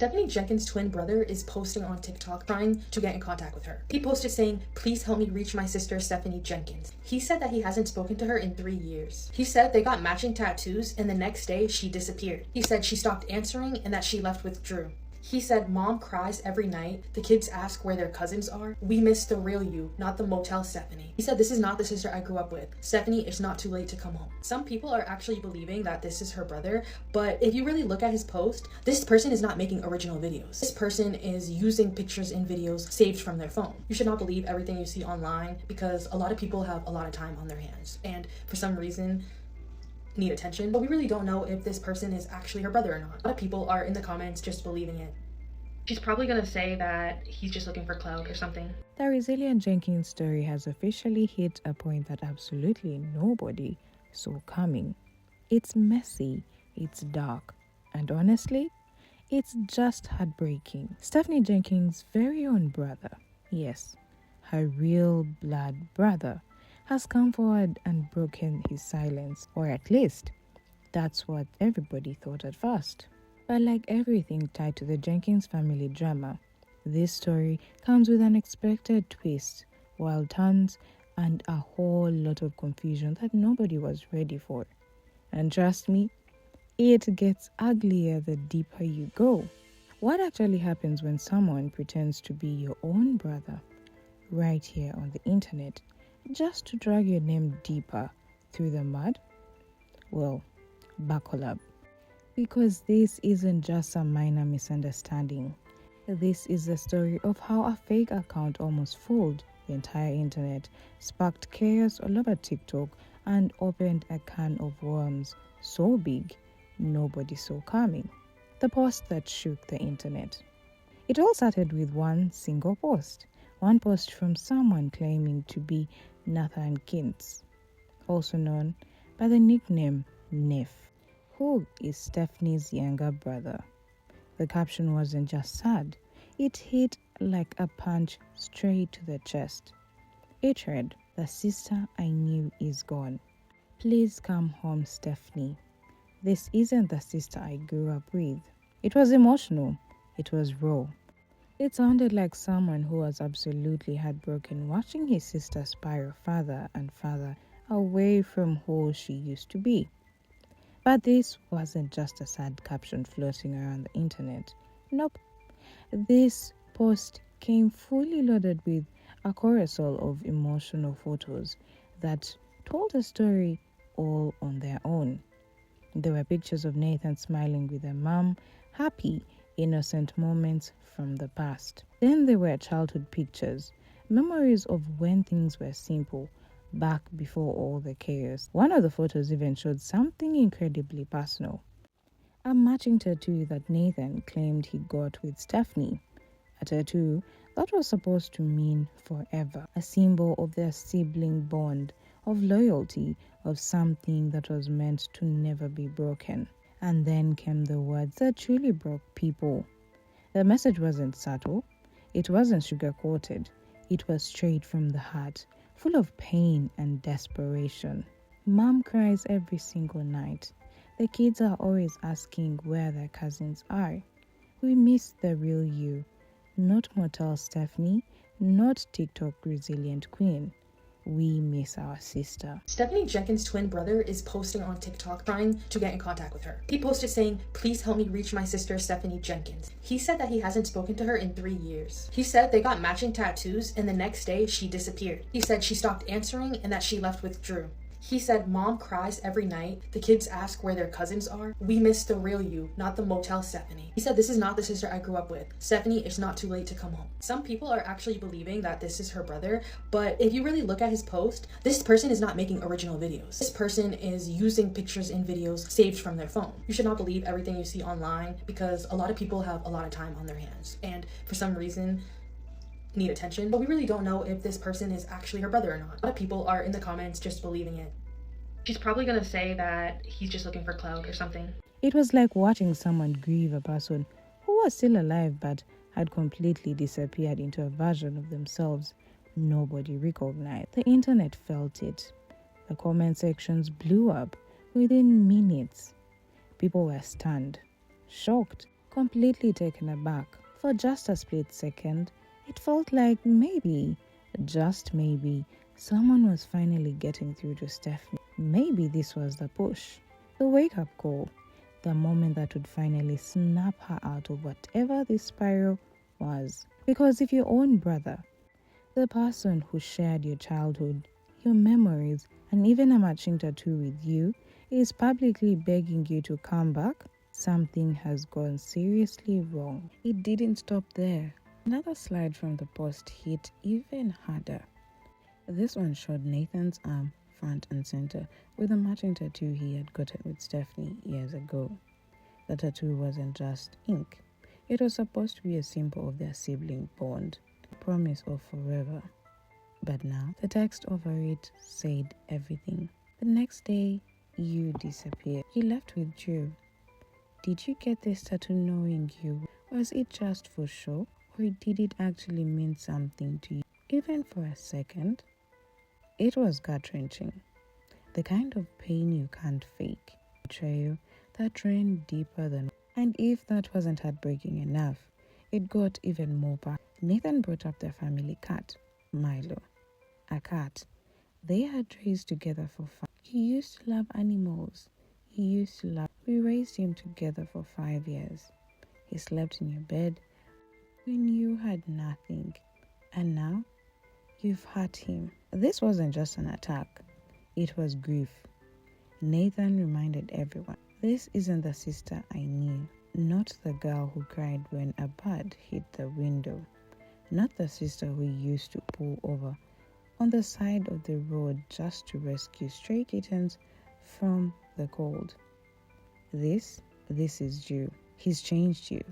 Stephanie Jenkins' twin brother is posting on TikTok trying to get in contact with her. He posted saying, "Please help me reach my sister Stephanie Jenkins." He said that he hasn't spoken to her in 3 years. He said they got matching tattoos and the next day she disappeared. He said she stopped answering and that she left with Drew. He said mom cries every night. The kids ask where their cousins are. We miss the real you, not the motel Stephanie. He said this is not the sister I grew up with. Stephanie, it's not too late to come home. Some people are actually believing that this is her brother, but if you really look at his post, this person is not making original videos. This person is using pictures and videos saved from their phone. You should not believe everything you see online because a lot of people have a lot of time on their hands and for some reason need attention, but we really don't know if this person is actually her brother or not. A lot of people are in the comments just believing it. She's probably gonna say that he's just looking for clout or something. The resilient Jenkins story has officially hit a point that absolutely nobody saw coming. It's messy, it's dark, and honestly, it's just heartbreaking. Stephanie Jenkins' very own brother, yes, her real blood brother, has come forward and broken his silence, or at least that's what everybody thought at first. But like everything tied to the Jenkins family drama, this story comes with an unexpected twist, wild turns, and a whole lot of confusion that nobody was ready for. And trust me, it gets uglier the deeper you go. What actually happens when someone pretends to be your own brother right here on the internet just to drag your name deeper through the mud? Well, buckle up. Because this isn't just a minor misunderstanding. This is the story of how a fake account almost fooled the entire internet, sparked chaos all over TikTok, and opened a can of worms so big nobody saw coming. The post that shook the internet. It all started with one single post. One post from someone claiming to be Nathan Kintz, also known by the nickname Neff, who is Stephanie's younger brother. The caption wasn't just sad, it hit like a punch straight to the chest. It read, "The sister I knew is gone. Please come home, Stephanie. This isn't the sister I grew up with." It was emotional, it was raw. It sounded like someone who was absolutely heartbroken watching his sister spiral farther and farther away from who she used to be. But this wasn't just a sad caption floating around the internet. Nope. This post came fully loaded with a carousel of emotional photos that told a story all on their own. There were pictures of Nathan smiling with her mom, happy, innocent moments from the past. Then there were childhood pictures, memories of when things were simple, back before all the chaos. One of the photos even showed something incredibly personal. A matching tattoo that Nathan claimed he got with Stephanie. A tattoo that was supposed to mean forever. A symbol of their sibling bond, of loyalty, of something that was meant to never be broken. And then came the words that truly broke people. The message wasn't subtle, it wasn't sugar-coated, it was straight from the heart, full of pain and desperation. Mom cries every single night. The kids are always asking where their cousins are. We miss the real you, not Motel Stephanie, not TikTok resilient queen. We miss our sister. Stephanie Jenkins' twin brother is posting on TikTok trying to get in contact with her. He posted saying, "Please help me reach my sister Stephanie Jenkins." He said that he hasn't spoken to her in 3 years. He said they got matching tattoos and the next day she disappeared. He said she stopped answering and that she left with Drew. He said mom cries every night. The kids ask where their cousins are. We miss the real you, not the motel Stephanie. He said this is not the sister I grew up with. Stephanie, it's not too late to come home. Some people are actually believing that this is her brother, but if you really look at his post, this person is not making original videos. This person is using pictures and videos saved from their phone. You should not believe everything you see online because a lot of people have a lot of time on their hands and for some reason need attention, but we really don't know if this person is actually her brother or not. A lot of people are in the comments just believing it. She's probably gonna say that he's just looking for clout or something. It was like watching someone grieve a person who was still alive but had completely disappeared into a version of themselves nobody recognized. The internet felt it. The comment sections blew up within minutes. People were stunned, shocked, completely taken aback. For just a split second, it felt like maybe, just maybe, someone was finally getting through to Stephanie. Maybe this was the push, the wake-up call, the moment that would finally snap her out of whatever this spiral was. Because if your own brother, the person who shared your childhood, your memories, and even a matching tattoo with you, is publicly begging you to come back, something has gone seriously wrong. It didn't stop there. Another slide from the post hit even harder. This one showed Nathan's arm front and center with a matching tattoo he had gotten with Stephanie years ago. The tattoo wasn't just ink. It was supposed to be a symbol of their sibling bond, a promise of forever. But now, the text over it said everything. The next day, you disappeared. You left with Drew. Did you get this tattoo knowing you? Was it just for show? Or did it actually mean something to you? Even for a second? It was gut-wrenching. The kind of pain you can't fake. Betrayal that ran deeper than... And if that wasn't heartbreaking enough, it got even more bad. Nathan brought up their family cat, Milo. A cat they had raised together for 5 years. He used to love animals. We raised him together for 5 years. He slept in your bed when you had nothing. And now, you've hurt him. This wasn't just an attack. It was grief. Nathan reminded everyone, this isn't the sister I knew. Not the girl who cried when a bird hit the window. Not the sister who used to pull over on the side of the road just to rescue stray kittens from the cold. This is Drew. He's changed you,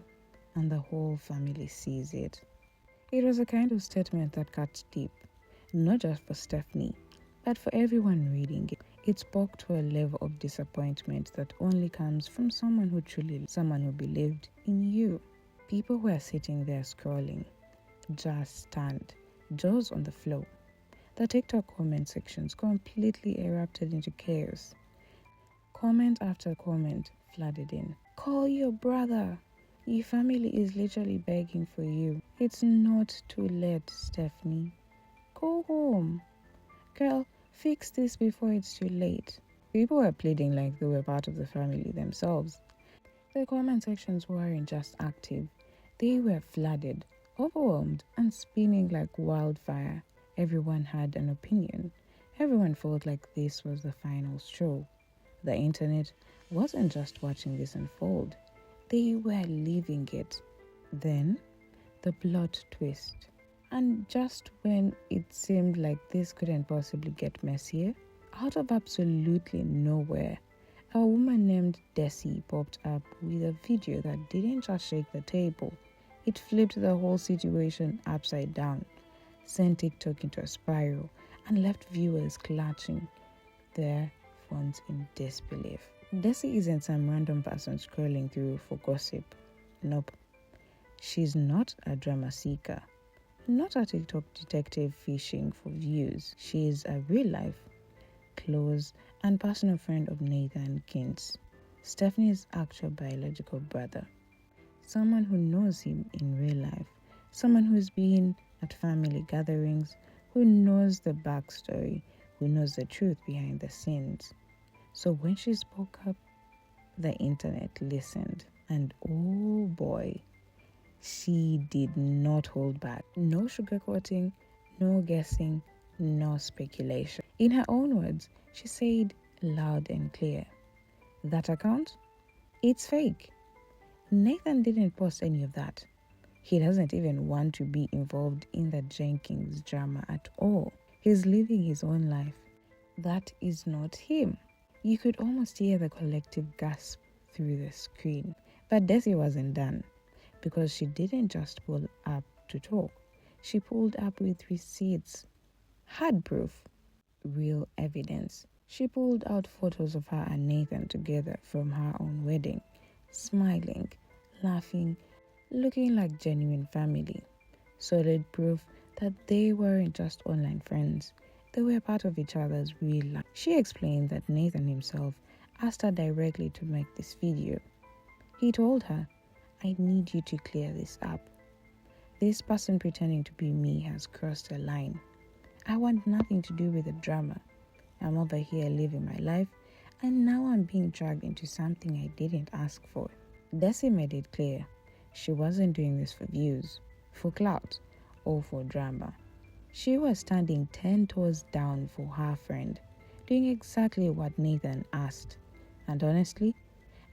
and the whole family sees it. It was a kind of statement that cuts deep, not just for Stephanie, but for everyone reading it. It spoke to a level of disappointment that only comes from someone who believed in you. People were sitting there scrolling, just stunned, jaws on the floor. The TikTok comment sections completely erupted into chaos. Comment after comment flooded in. Call your brother. Your family is literally begging for you. It's not too late, Stephanie. Go home. Girl, fix this before it's too late. People were pleading like they were part of the family themselves. The comment sections weren't just active. They were flooded, overwhelmed, and spinning like wildfire. Everyone had an opinion. Everyone felt like this was the final straw. The internet wasn't just watching this unfold. They were living it. Then, the plot twist. And just when it seemed like this couldn't possibly get messier, out of absolutely nowhere, a woman named Desi popped up with a video that didn't just shake the table. It flipped the whole situation upside down, sent TikTok into a spiral, and left viewers clutching their phones in disbelief. Desi isn't some random person scrolling through for gossip. Nope. She's not a drama seeker. Not a TikTok detective fishing for views. She is a real-life, close, and personal friend of Nathan Jenkins, Stephanie's actual biological brother. Someone who knows him in real life. Someone who's been at family gatherings, who knows the backstory, who knows the truth behind the scenes. So when she spoke up, the internet listened. And oh boy, she did not hold back. No sugarcoating, no guessing, no speculation. In her own words, she said loud and clear, that account, it's fake. Nathan didn't post any of that. He doesn't even want to be involved in the Jenkins drama at all. He's living his own life. That is not him. You could almost hear the collective gasp through the screen. But Desi wasn't done, because she didn't just pull up to talk. She pulled up with receipts, hard proof, real evidence. She pulled out photos of her and Nathan together from her own wedding, smiling, laughing, looking like genuine family. Solid proof that they weren't just online friends. They were part of each other's real life. She explained that Nathan himself asked her directly to make this video. He told her, I need you to clear this up. This person pretending to be me has crossed a line. I want nothing to do with the drama. I'm over here living my life, and now I'm being dragged into something I didn't ask for. Desi made it clear she wasn't doing this for views, for clout, or for drama. She was standing 10 toes down for her friend, doing exactly what Nathan asked. And honestly,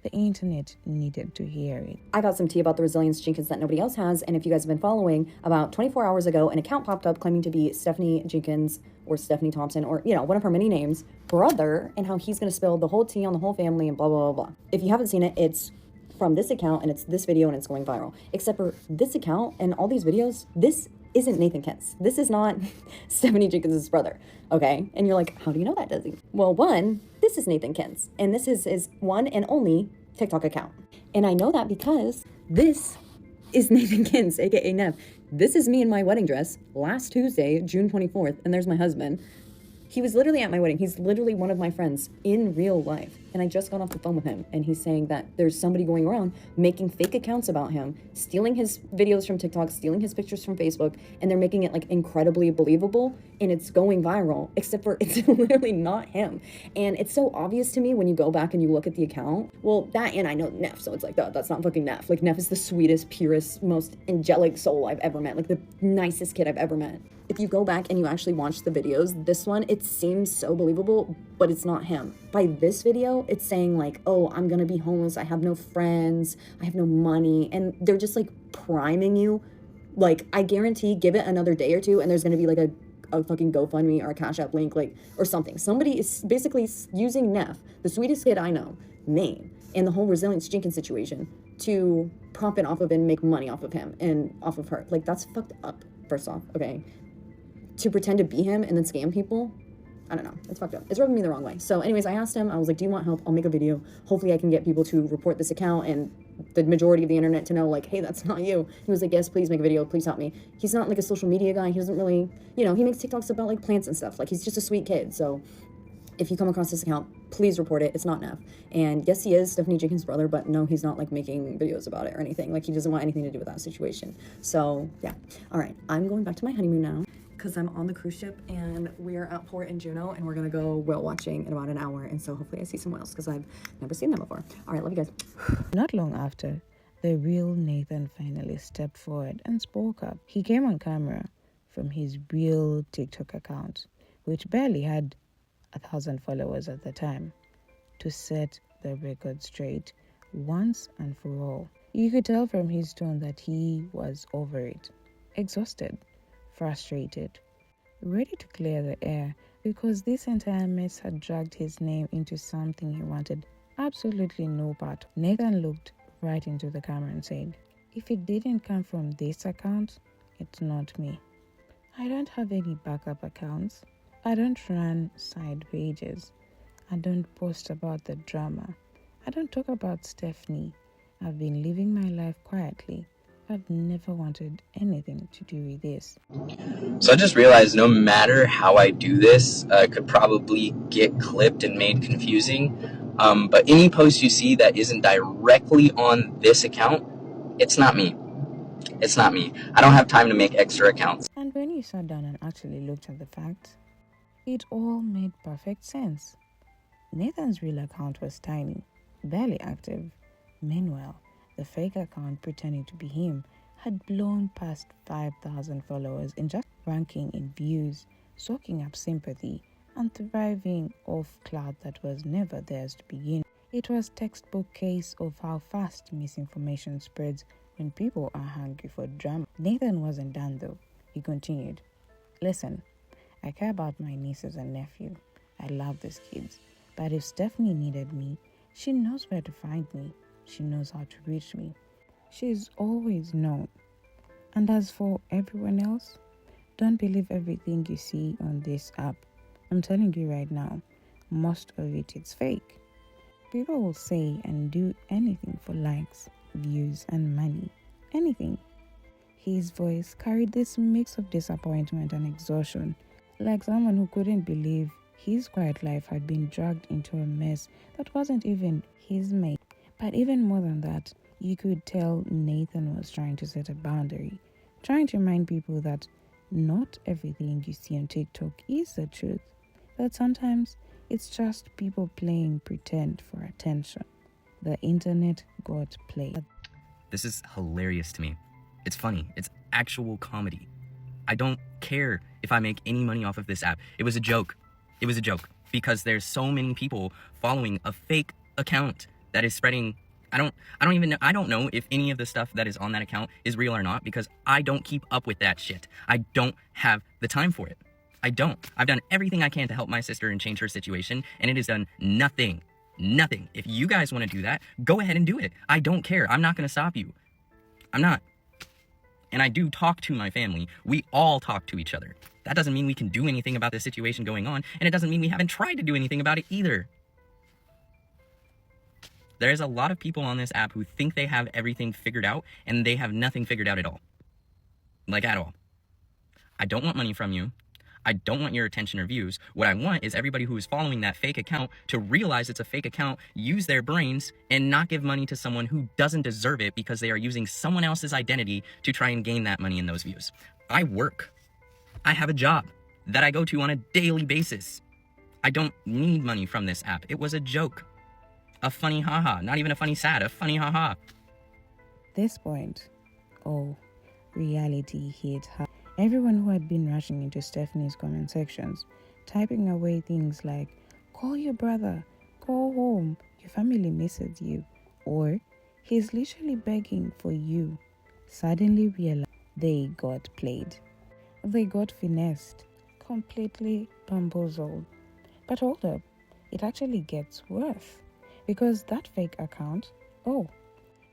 the internet needed to hear it. I got some tea about the resilience Jenkins that nobody else has, and if you guys have been following, about 24 hours ago, an account popped up claiming to be Stephanie Jenkins or Stephanie Thompson or, one of her many names, brother, and how he's going to spill the whole tea on the whole family and blah, blah, blah, blah. If you haven't seen it, it's from this account, and it's this video, and it's going viral. Except for this account and all these videos, this isn't Nathan Kent's. This is not Stephanie Jenkins' brother, okay? And you're like, how do you know that, Desi? Well, one, this is Nathan Kent's, and this is his one and only TikTok account. And I know that because this is Nathan Kent's, aka Nev. This is me in my wedding dress last Tuesday, June 24th, and there's my husband. He was literally at my wedding. He's literally one of my friends in real life. And I just got off the phone with him, and he's saying that there's somebody going around making fake accounts about him, stealing his videos from TikTok, stealing his pictures from Facebook, and they're making it like incredibly believable, and it's going viral, except for it's literally not him. And it's so obvious to me when you go back and you look at the account. Well, that, and I know Neff, so it's like, that's not fucking Neff. Like, Neff is the sweetest, purest, most angelic soul I've ever met, like the nicest kid I've ever met. If you go back and you actually watch the videos, this one, it seems so believable, but it's not him. By this video, it's saying like, oh, I'm gonna be homeless, I have no friends, I have no money, and they're just like priming you. Like, I guarantee, give it another day or two, and there's gonna be like a fucking GoFundMe or a Cash App link, like, or something. Somebody is basically using Neff, the sweetest kid I know, name, and the whole resilience Jenkins situation to profit off of and make money off of him and off of her. Like, that's fucked up, first off, okay? To pretend to be him and then scam people, I don't know, it's fucked up. It's rubbing me the wrong way. So anyways, I asked him, I was like, do you want help? I'll make a video. Hopefully I can get people to report this account and the majority of the internet to know, like, hey, that's not you. He was like, yes, please make a video, please help me. He's not like a social media guy. He doesn't really, he makes TikToks about like plants and stuff. Like, he's just a sweet kid. So if you come across this account, please report it. It's not Neff. And yes, he is Stephanie Jenkins' brother, but no, he's not like making videos about it or anything. Like, he doesn't want anything to do with that situation. So yeah. All right, I'm going back to my honeymoon now, because I'm on the cruise ship and we're at Port in Juneau, and we're gonna go whale watching in about an hour, and so hopefully I see some whales because I've never seen them before. All right, love you guys. Not long after, the real Nathan finally stepped forward and spoke up. He came on camera from his real TikTok account, which barely had 1,000 followers at the time, to set the record straight once and for all. You could tell from his tone that he was over it, exhausted, frustrated, ready to clear the air, because this entire mess had dragged his name into something he wanted absolutely no part of. Nathan looked right into the camera and said, if it didn't come from this account, it's not me. I don't have any backup accounts. I don't run side pages. I don't post about the drama. I don't talk about Stephanie. I've been living my life quietly. I've never wanted anything to do with this. So I just realized no matter how I do this, could probably get clipped and made confusing. But any post you see that isn't directly on this account, it's not me. It's not me. I don't have time to make extra accounts. And when you sat down and actually looked at the facts, it all made perfect sense. Nathan's real account was tiny, barely active. Meanwhile, the fake account pretending to be him had blown past 5,000 followers in just ranking in views, soaking up sympathy, and thriving off clout that was never theirs to begin. It was textbook case of how fast misinformation spreads when people are hungry for drama. Nathan wasn't done though. He continued, listen, I care about my nieces and nephew. I love these kids. But if Stephanie needed me, she knows where to find me. She knows how to reach me. She's always known. And as for everyone else, don't believe everything you see on this app. I'm telling you right now, most of it is fake. People will say and do anything for likes, views, and money. Anything. His voice carried this mix of disappointment and exhaustion, like someone who couldn't believe his quiet life had been dragged into a mess that wasn't even his mate. But even more than that, You could tell Nathan was trying to set a boundary, trying to remind people that not everything you see on TikTok is the truth, but sometimes it's just people playing pretend for attention. The internet got played. This is hilarious to me. It's funny. It's actual comedy. I don't care if I make any money off of this app. It was a joke. It was a joke because there's so many people following a fake account that is spreading. I don't know if any of the stuff that is on that account is real or not because I don't keep up with that shit. I don't have the time for it. I don't. I've done everything I can to help my sister and change her situation, and it has done nothing. Nothing. If you guys want to do that, go ahead and do it. I don't care. I'm not going to stop you. I'm not. And I do talk to my family. We all talk to each other. That doesn't mean we can do anything about the situation going on, and it doesn't mean we haven't tried to do anything about it either. There's a lot of people on this app who think they have everything figured out, and they have nothing figured out at all. Like, at all. I don't want money from you. I don't want your attention or views. What I want is everybody who is following that fake account to realize it's a fake account, use their brains, and not give money to someone who doesn't deserve it because they are using someone else's identity to try and gain that money and those views. I work. I have a job that I go to on a daily basis. I don't need money from this app. It was a joke. A funny haha. Not even a funny sad. A funny haha. This point, reality hit hard. Everyone who had been rushing into Stephanie's comment sections, typing away things like, call your brother, go home, your family misses you, or he's literally begging for you, suddenly realized they got played. They got finessed, completely bamboozled. But hold up, it actually gets worse. Because that fake account,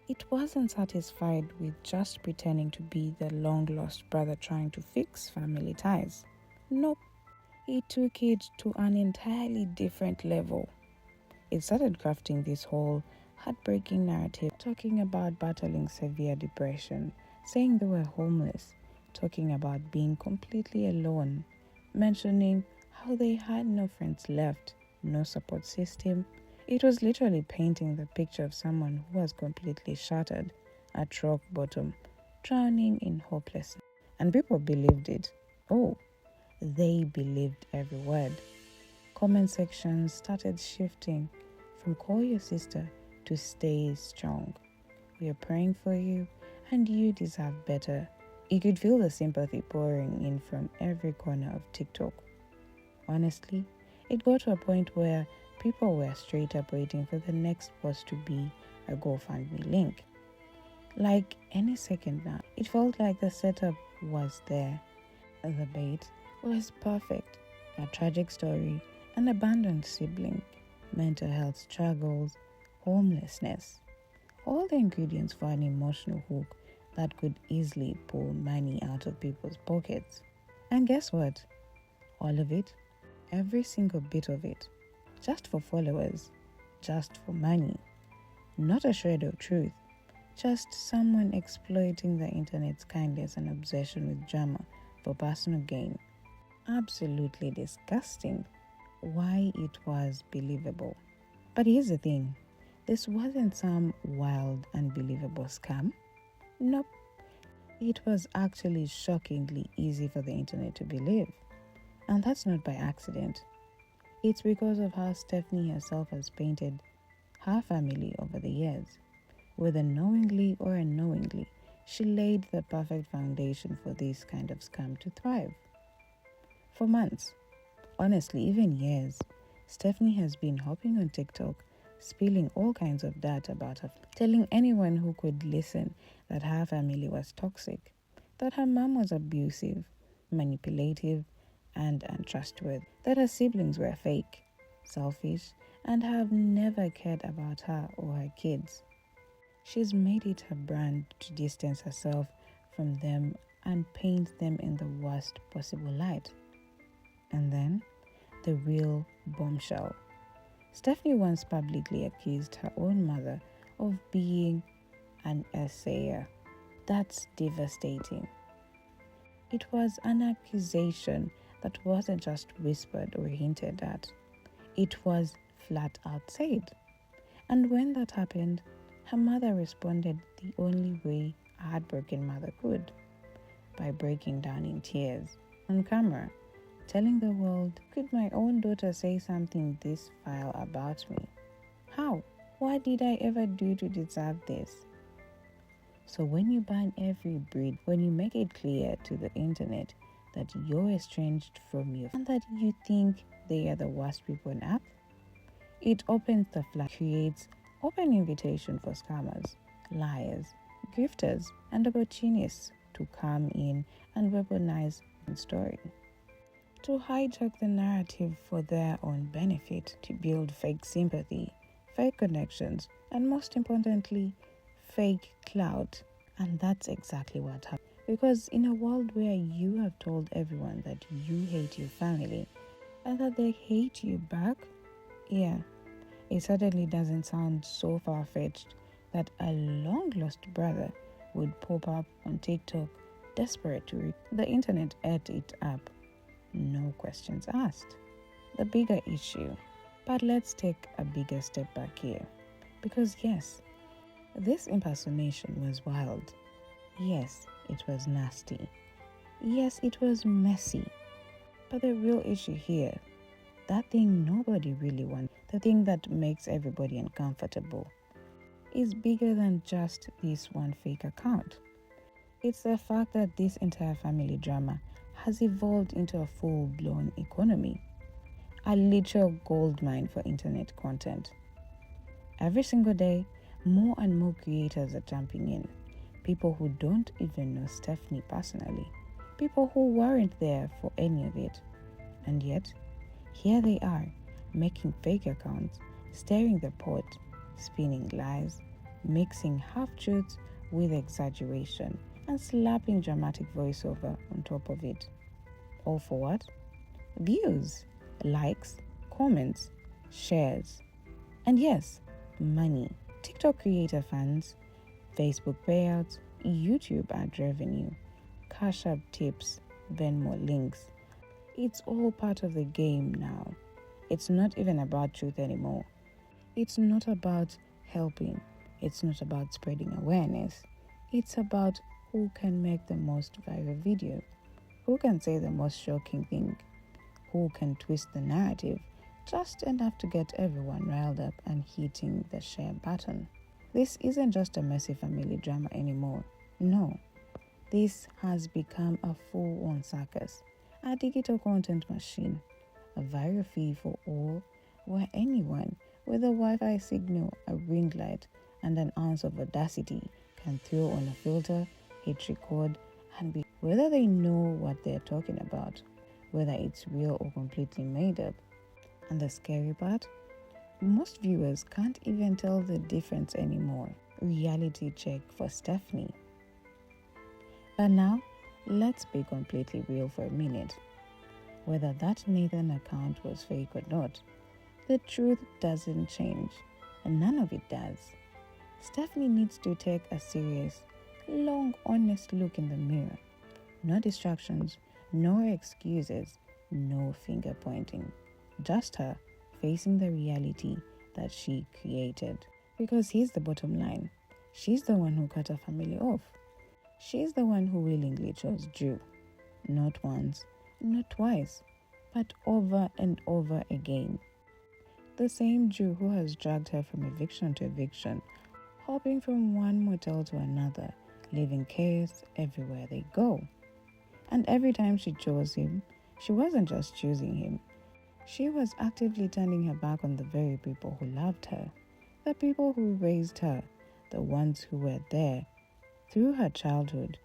it wasn't satisfied with just pretending to be the long-lost brother trying to fix family ties. Nope. It took it to an entirely different level. It started crafting this whole heartbreaking narrative, talking about battling severe depression, saying they were homeless, talking about being completely alone, mentioning how they had no friends left, no support system. It was literally painting the picture of someone who was completely shattered, at rock bottom, drowning in hopelessness. And people believed it. They believed every word. Comment sections started shifting from call your sister to stay strong. We are praying for you and you deserve better. You could feel the sympathy pouring in from every corner of TikTok. Honestly, it got to a point where people were straight up waiting for the next post to be a GoFundMe link. Like any second now, it felt like the setup was there. The bait was perfect. A tragic story, an abandoned sibling, mental health struggles, homelessness. All the ingredients for an emotional hook that could easily pull money out of people's pockets. And guess what? All of it, every single bit of it, just for followers, just for money. Not a shred of truth, just someone exploiting the internet's kindness and obsession with drama for personal gain. Absolutely disgusting. Why it was believable. But here's the thing, this wasn't some wild, unbelievable scam. Nope. It was actually shockingly easy for the internet to believe. And that's not by accident. It's because of how Stephanie herself has painted her family over the years. Whether knowingly or unknowingly, she laid the perfect foundation for this kind of scam to thrive. For months, honestly, even years, Stephanie has been hopping on TikTok, spilling all kinds of dirt about her, telling anyone who could listen that her family was toxic, that her mom was abusive, manipulative, and untrustworthy, that her siblings were fake, selfish, and have never cared about her or her kids. She's made it her brand to distance herself from them and paint them in the worst possible light. And then, the real bombshell. Stephanie once publicly accused her own mother of being an assayer. That's devastating. It was an accusation that wasn't just whispered or hinted at. It was flat out said. And when that happened, Her mother responded the only way a heartbroken mother could, by breaking down in tears on camera, telling the world, could my own daughter say something this vile about me? How? What did I ever do to deserve this? So when you ban every breed, when you make it clear to the internet that you're estranged from you and that you think they are the worst people on earth, it opens the flood, creates open invitation for scammers, liars, grifters, and opportunists to come in and weaponize the story, to hijack the narrative for their own benefit, to build fake sympathy, fake connections, and most importantly, fake clout. And that's exactly what happened. Because in a world where you have told everyone that you hate your family and that they hate you back, yeah, it certainly doesn't sound so far-fetched that a long-lost brother would pop up on TikTok desperate to reach. The internet ate it up. No questions asked. The bigger issue. But let's take a bigger step back here. Because yes, this impersonation was wild. Yes, it was nasty. Yes, it was messy. But the real issue here, that thing nobody really wants, the thing that makes everybody uncomfortable, is bigger than just this one fake account. It's the fact that this entire family drama has evolved into a full-blown economy, a literal goldmine for internet content. Every single day, more and more creators are jumping in. People who don't even know Stephanie personally. People who weren't there for any of it. And yet, here they are, making fake accounts, stirring the pot, spinning lies, mixing half-truths with exaggeration, and slapping dramatic voiceover on top of it. All for what? Views, likes, comments, shares, and yes, money. TikTok creator funds, Facebook payouts, YouTube ad revenue, Cash App tips, Venmo links. It's all part of the game now. It's not even about truth anymore. It's not about helping. It's not about spreading awareness. It's about who can make the most viral video, who can say the most shocking thing, who can twist the narrative just enough to get everyone riled up and hitting the share button. This isn't just a messy family drama anymore. No, this has become a full-on circus, a digital content machine, a viral feed for all, where anyone with a Wi-Fi signal, a ring light, and an ounce of audacity can throw on a filter, hit record, and be whether they know what they're talking about, whether it's real or completely made up. And the scary part? Most viewers can't even tell the difference anymore. Reality check for Stephanie. But now, let's be completely real for a minute. Whether that Nathan account was fake or not, the truth doesn't change, and none of it does. Stephanie needs to take a serious, long, honest look in the mirror. No distractions, no excuses, no finger pointing. Just her facing the reality that she created. Because here's the bottom line. She's the one who cut her family off. She's the one who willingly chose Drew. Not once, not twice, but over and over again. The same Drew who has dragged her from eviction to eviction, hopping from one motel to another, leaving chaos everywhere they go. And every time she chose him, she wasn't just choosing him. She was actively turning her back on the very people who loved her, the people who raised her, the ones who were there through her childhood,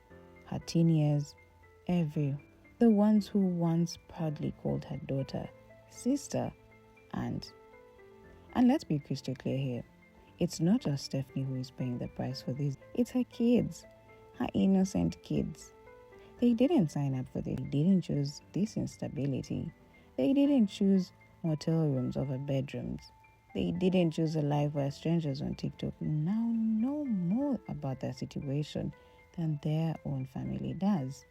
her teen years, the ones who once proudly called her daughter, sister, aunt. And let's be crystal clear here. It's not just Stephanie who is paying the price for this. It's her kids, her innocent kids. They didn't sign up for this. They didn't choose this instability. They didn't choose motel rooms over bedrooms. They didn't choose a life where strangers on TikTok now know more about their situation than their own family does.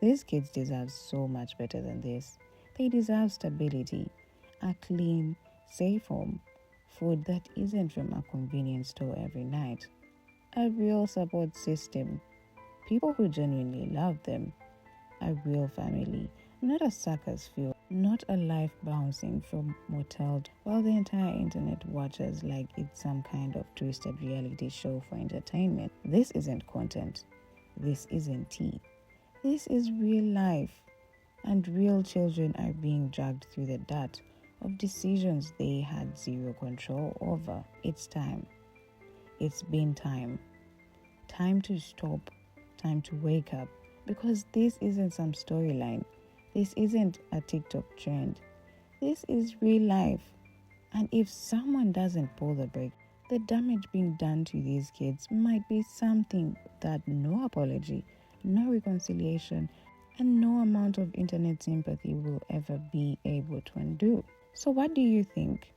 These kids deserve so much better than this. They deserve stability, a clean, safe home, food that isn't from a convenience store every night, a real support system, people who genuinely love them, a real family, not a circus feel, not a life bouncing from motel while the entire internet watches like it's some kind of twisted reality show for entertainment. This isn't content. This isn't tea. This is real life. And real children are being dragged through the dirt of decisions they had zero control over. It's time. It's been time. Time to stop. Time to wake up. Because this isn't some storyline. This isn't a TikTok trend. This is real life. And if someone doesn't pull the brake, the damage being done to these kids might be something that no apology, no reconciliation, and no amount of internet sympathy will ever be able to undo. So what do you think?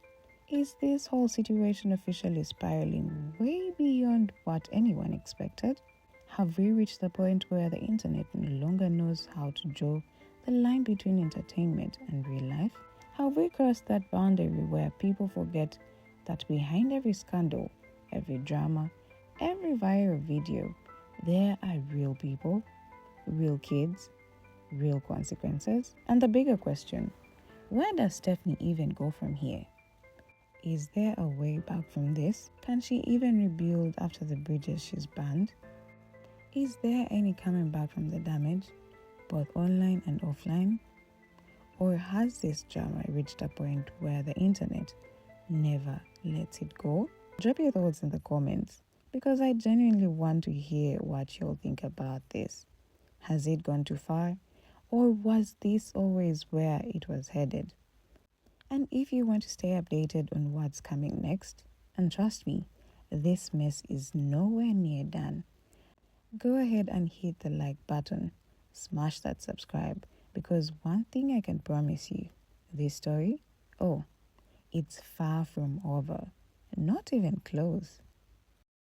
Is this whole situation officially spiraling way beyond what anyone expected? Have we reached the point where the internet no longer knows how to draw the line between entertainment and real life? Have we crossed that boundary where people forget that behind every scandal, every drama, every viral video, there are real people, real kids, real consequences? And the bigger question, where does Stephanie even go from here? Is there a way back from this? Can she even rebuild after the bridges she's burned? Is there any coming back from the damage, both online and offline? Or has this drama reached a point where the internet never lets it go? Drop your thoughts in the comments because I genuinely want to hear what you'll think about this. Has it gone too far? Or was this always where it was headed? And if you want to stay updated on what's coming next, and trust me, this mess is nowhere near done, go ahead and hit the like button, smash that subscribe, because one thing I can promise you, this story, it's far from over, not even close.